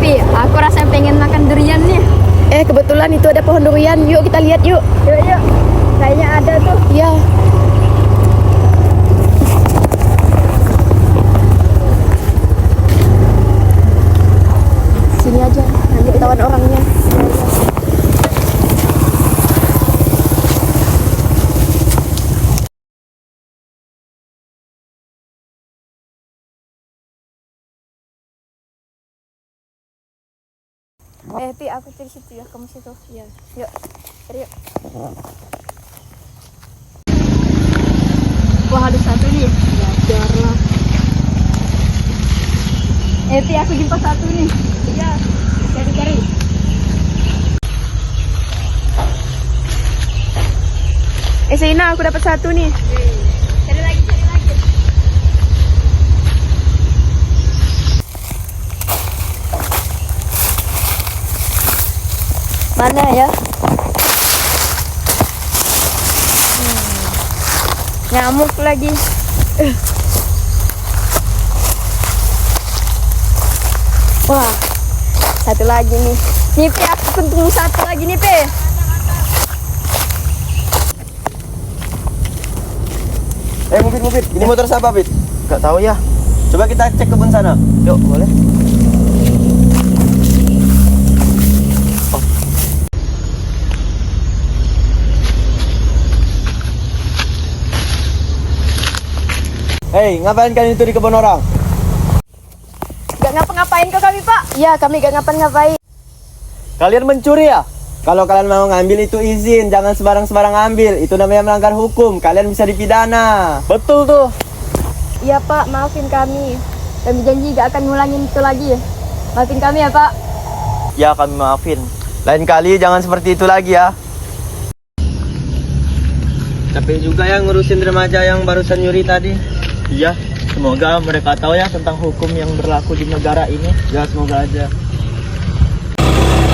Pi, aku rasa pengen makan durian nih. Kebetulan itu ada pohon durian. Yuk kita lihat yuk. Yuk. Kayaknya ada tuh. Ya. Sini aja, nanti ketahuan orangnya. Pi, aku cari situ ya, kamu situ. Ya. Yuk, cari yuk. Wah, ada satu nih. Wajar lah. Pi, aku jumpa satu nih. Iya. Cari. Seina, aku dapat satu nih. Cari lagi. Mana ya? Nyamuk lagi. Wah, satu lagi nih. Nih Pi, aku tunggu satu lagi nih Pi. Mubit. Ini motor siapa, Bit? Gak tahu ya. Coba kita cek kebun sana. Yuk, boleh. Hei, ngapain kalian itu di kebun orang? Gak ngapa-ngapain kok kami Pak? Iya, kami gak ngapa-ngapain. Kalian mencuri ya? Kalau kalian mau ngambil itu izin, jangan sembarang-sembarang ambil. Itu namanya melanggar hukum, kalian bisa dipidana. Betul tuh. Iya Pak, maafin kami. Kami janji gak akan ngulangin itu lagi. Maafin kami ya Pak. Ya, kami maafin. Lain kali jangan seperti itu lagi ya. Capek juga ya ngurusin remaja yang barusan nyuri tadi. Iya, semoga mereka tahu ya tentang hukum yang berlaku di negara ini. Ya, semoga aja.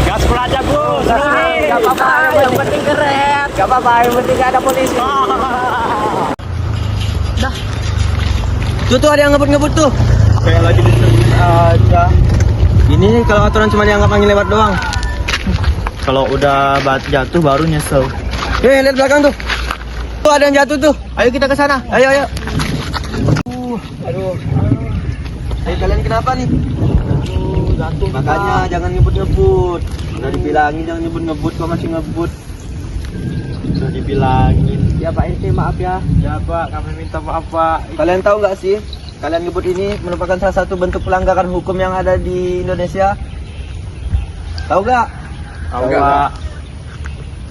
Gas aja bro, Gak apa-apa, yang penting keren. Gak apa-apa, yang penting gak ada polisi. Tuh ada yang ngebut-ngebut tuh. Kayak lagi diservis aja. Ini kalau aturan cuma dianggap angin lewat doang. Kalau udah jatuh baru nyesel. Lihat belakang tuh. Tuh ada yang jatuh tuh. Ayo kita ke sana. Ayo. Aduh. Kalian kenapa nih? Jatuh. Makanya jangan ngebut-ngebut. Udah dibilangin jangan ngebut-ngebut, kok masih ngebut. Udah dibilangin. Ya Pak RT, maaf ya. Ya Pak, kami minta maaf Pak. Kalian tahu nggak sih? Kalian ngebut ini merupakan salah satu bentuk pelanggaran hukum yang ada di Indonesia. Tahu nggak? Tahu Pak.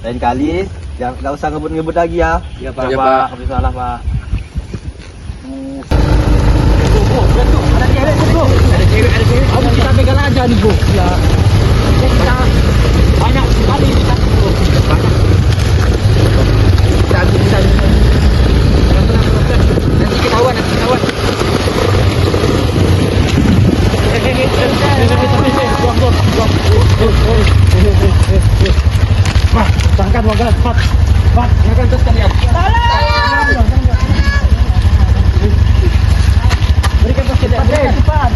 Lain kali jangan nggak usah ngebut-ngebut lagi ya. Ya Pak. Ya Pak. Kami salah Pak. Ada cewek tuh. Ada cewek. Kamu kita pegang aja nih bro. Ya. Kita banyak sekali kita bro. Banyak. Kita ambil di sana. Nanti ketahuan. Wah, tangkan warga. Pak, jangan terus kalian. Berikan pas cepat.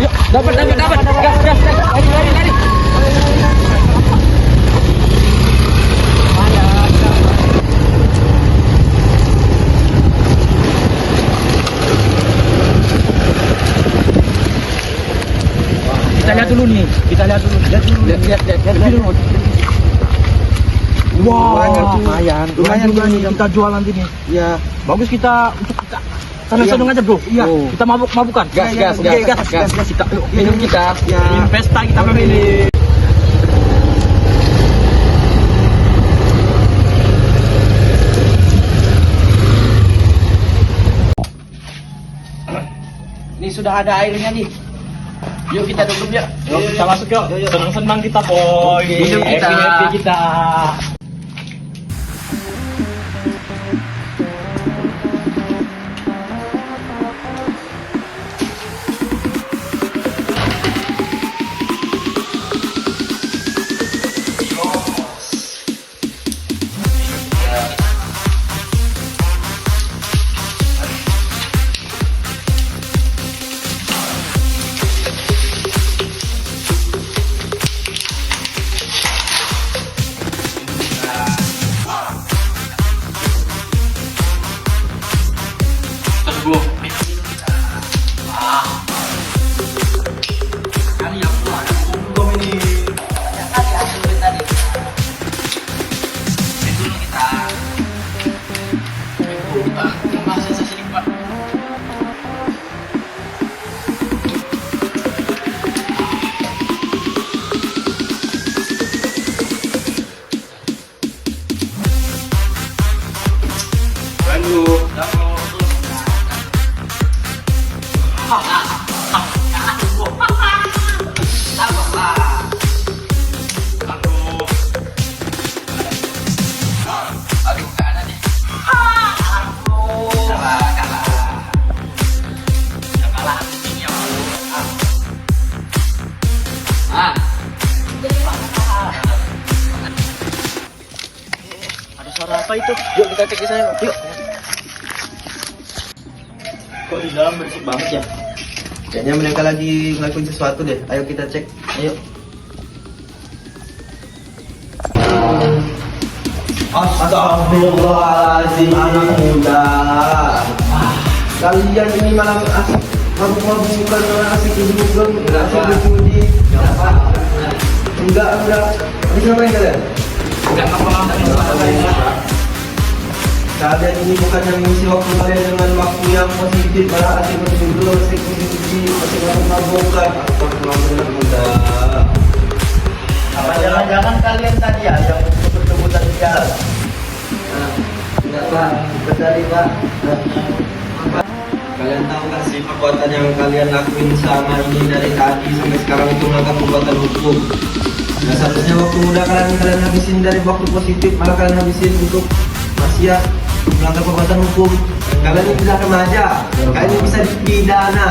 Yuk, dapat. Gas. Lari. Kita lihat dulu nih. Lihat dulu. Wah, lumayan juga nih kita jual nanti nih. Ya. Bagus kita untuk kita senang-senang aja bro. Iya. Kita mabuk-mabukan. Gas. Kita minum kita. Ya. Ini pesta kita memilih. Ini sudah ada airnya nih. Yuk kita duduk ya. Yuk kita masuk yuk. Senang-senang kita boy. Minum kita. Happy kita. Ada suara apa itu? Yuk kita cek ke sana. Yuk. Kok di dalam berisik banget ya? Kayaknya mereka lagi ngelakuin sesuatu deh. Ayo kita cek. Ayo. Astagfirullahaladzim, anak muda. Kalian ini malah asik mabuk-mabukan, asik duduk, asik berjudi. Enggak. Ini siapa yang kalian? Kalian ini bukannya mengisi waktu kalian dengan waktu yang positif, malah asik berduduk, asik berjudi, asik mabuk-mabukan. Astagfirullahaladzim, anak muda. Apa jangan-jangan kalian tadi ya yang kebut-kebutan di jalan? Enggak Pak, benar Pak. Kalian tahu nggak sih perbuatan yang kalian lakuin selama ini dari tadi sampai sekarang itu melanggar perbuatan hukum. Nah seharusnya waktu muda kalian habisin dari waktu positif, malah kalian habisin untuk maksiat, melanggar perbuatan hukum. Kalian ini bisa remaja, kalian ini bisa dipidana.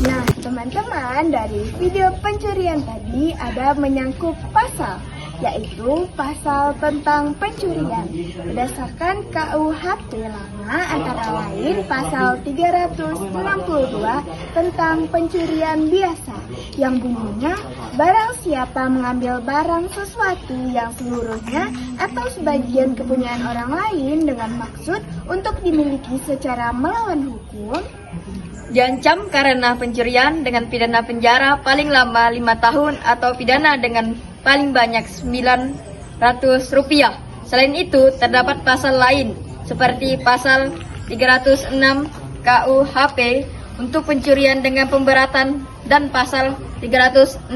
Nah, teman-teman, dari video pencurian tadi ada menyangkut pasal, yaitu pasal tentang pencurian. Berdasarkan KUHP lama antara lain pasal 362 tentang pencurian biasa yang bunyinya barang siapa mengambil barang sesuatu yang seluruhnya atau sebagian kepunyaan orang lain dengan maksud untuk dimiliki secara melawan hukum Diancam karena pencurian dengan pidana penjara paling lama 5 tahun atau pidana dengan paling banyak Rp900. Selain itu, terdapat pasal lain seperti pasal 306 KUHP untuk pencurian dengan pemberatan dan pasal 365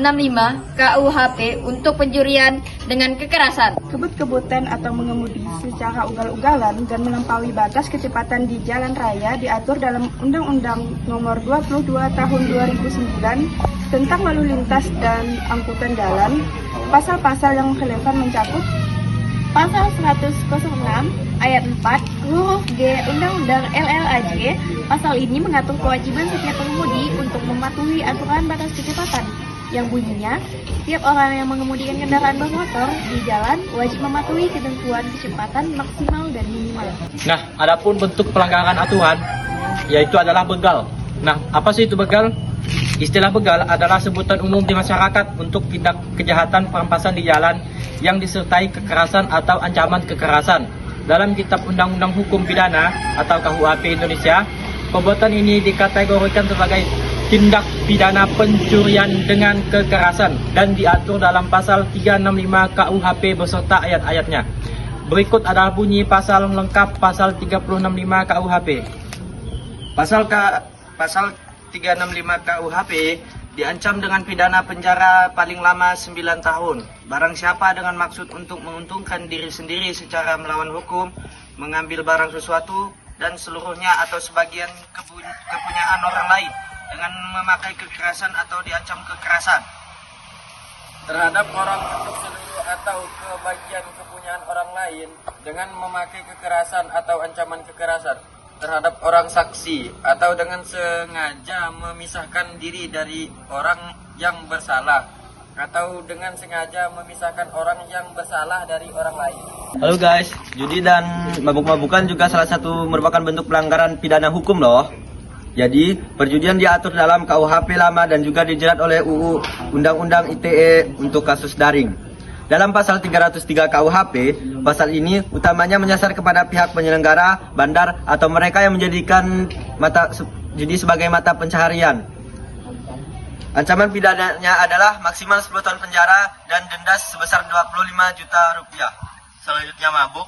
KUHP untuk pencurian dengan kekerasan. Kebut-kebutan atau mengemudi secara ugal-ugalan dan melampaui batas kecepatan di jalan raya diatur dalam Undang-Undang Nomor 22 Tahun 2009 tentang lalu lintas dan angkutan jalan. Pasal-pasal yang relevan mencakup Pasal 106 ayat 4 huruf G Undang-Undang LLAJ. Pasal ini mengatur kewajiban setiap pengemudi untuk mematuhi aturan batas kecepatan yang bunyinya setiap orang yang mengemudikan kendaraan bermotor di jalan wajib mematuhi ketentuan kecepatan maksimal dan minimal. Nah, adapun bentuk pelanggaran aturan yaitu adalah begal. Nah, apa sih itu begal? Istilah begal adalah sebutan umum di masyarakat untuk tindak kejahatan perampasan di jalan yang disertai kekerasan atau ancaman kekerasan. Dalam Kitab Undang-Undang Hukum Pidana atau KUHP Indonesia, perbuatan ini dikategorikan sebagai tindak pidana pencurian dengan kekerasan dan diatur dalam pasal 365 KUHP beserta ayat-ayatnya. Berikut adalah bunyi pasal lengkap pasal 365 KUHP. Pasal 365 KUHP diancam dengan pidana penjara paling lama 9 tahun. Barang siapa dengan maksud untuk menguntungkan diri sendiri secara melawan hukum, mengambil barang sesuatu dan seluruhnya atau sebagian kepunyaan orang lain dengan memakai kekerasan atau diancam kekerasan terhadap orang untuk seluruh atau kebagian kepunyaan orang lain dengan memakai kekerasan atau ancaman kekerasan terhadap orang saksi atau dengan sengaja memisahkan diri dari orang yang bersalah atau dengan sengaja memisahkan orang yang bersalah dari orang lain. Halo guys, judi dan mabuk-mabukan juga salah satu merupakan bentuk pelanggaran pidana hukum loh. Jadi, perjudian diatur dalam KUHP lama dan juga dijerat oleh UU Undang-Undang ITE untuk kasus daring. Dalam pasal 303 KUHP, pasal ini utamanya menyasar kepada pihak penyelenggara, bandar, atau mereka yang menjadikan judi sebagai mata pencaharian. Ancaman pidananya adalah maksimal 10 tahun penjara dan denda sebesar 25 juta rupiah. Selanjutnya mabuk.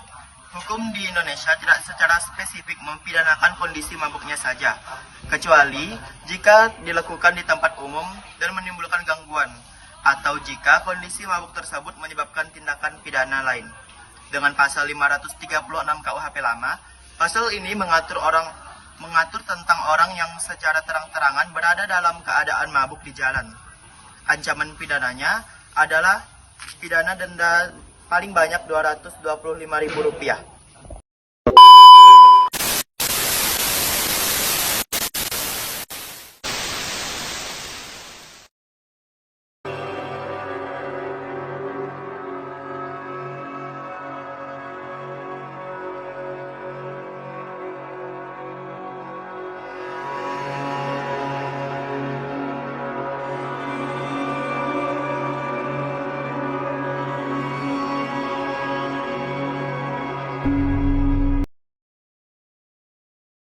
Hukum di Indonesia tidak secara spesifik mempidanakan kondisi mabuknya saja, kecuali jika dilakukan di tempat umum dan menimbulkan gangguan, atau jika kondisi mabuk tersebut menyebabkan tindakan pidana lain. Dengan pasal 536 KUHP lama, pasal ini mengatur orang mengatur tentang orang yang secara terang-terangan berada dalam keadaan mabuk di jalan. Ancaman pidananya adalah pidana denda paling banyak Rp225.000.